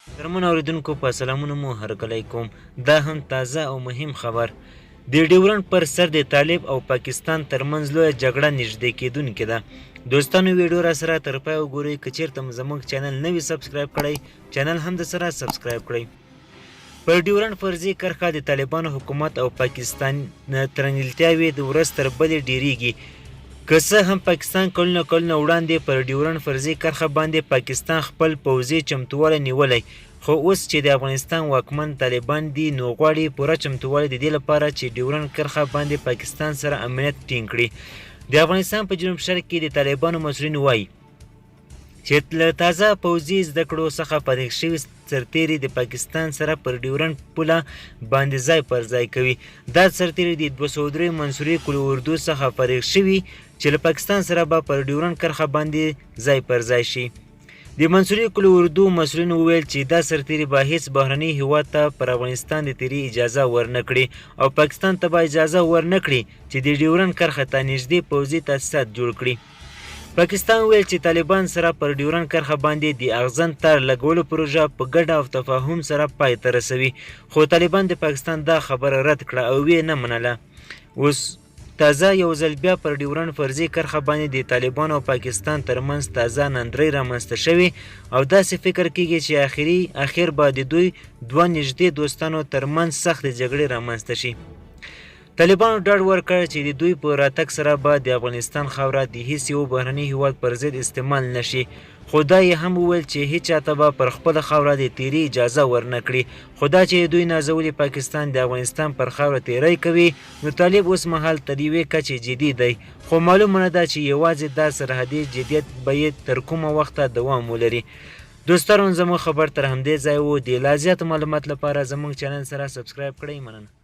درمن اوریدونکو په سلامونه مو هرکلی کوم. دا هم تازه او مهم خبر. د ډیورنډ پر سر د طالب او پاکستان ترمنځ لویه جګړه نږدې کېدونکې ده. دوستانو ویډیو را سره تر پای وګورئ. که چیرته مو زموږ چینل نه وي سبسکرایب کړی چینل هم د سره سبسکرایب کړئ. پر ډیورنډ فرضي کرښه د طالبانو حکومت او پاکستان ترنګلتیاوې د ورځ تر بلې ډیریږي. که څه هم پاکستان کلونه وړاندې پر ډیورنډ فرضي کرښه باندې پاکستان خپل پوځي چمتووالی نیولی، خو اوس چې د افغانستان واکمن طالبان دي نو غواړي پوره چمتووالی د دې لپاره چې ډیورنډ کرښه باندې پاکستان سره امنیت ټینګ کړي. د افغانستان په جنوب شرق کې د طالبانو مسؤلین وایي چې له تازه پوځي زده کړو څخه فارغ شوي سرتیري د پاکستان سره پر ډیورنډ پوله باندې ځای پر ځای کوي. دا سرتیري د 203 منصوري کل اردو څخه فارغ شوي چې له پاکستان سره به پر ډیورنډ کرښه باندې ځای پر ځای شي. د منصوري کل اردو مسؤلین وویل چې دا سرتیري به هیڅ بهرني هیواد ته پر افغانستان د تیري اجازه ورنه کړي او پاکستان ته به اجازه ورنه کړي چې د ډیورنډ کرښه ته نږدې پوځي تاسیسات جوړ کړي. پاکستان ویل چې طالبان سره پر ډیورنډ کرښه باندې د اغزن تار لګولو پروژه په ګډه او تفاهم سره پای ته رسوي، خو طالبان د پاکستان دا خبره رد کړه او ویې نه منله. اوس تازه یو ځل بیا پر ډیورنډ فرضي کرښه باندې د طالبانو او پاکستان ترمنځ تازه نندرۍ رامنځته شوې او داسې فکر کیږي چې اخر به د دوی دوه نږدې دوستانو ترمنځ سختې جګړې رامنځته شي. طالبانو ډاډ ورکړ چې د دوی په راتګ سره به د افغانستان خاوره د هیڅ یو بهرني هیواد پر ضد استعمال نشي، خو دا یې هم وویل چې هیڅ چاته به پر خپله خاوره د تیري اجازه ورنه کړي. خو دا چې دوی نازولي پاکستان د افغانستان پر خاوره تیری کوي نو طالب اوس مهال تر یوې کچې جدي دی، خو معلومه نه ده چې یوازې دا سرحدي جدیت به یې تر کومه وخته دوام ولري. دوستانو زموږ خبر تر همدې ځای و. د لا زیاتو معلومات لپاره زموږ چینل سره سبسکرایب کړئ. مننه.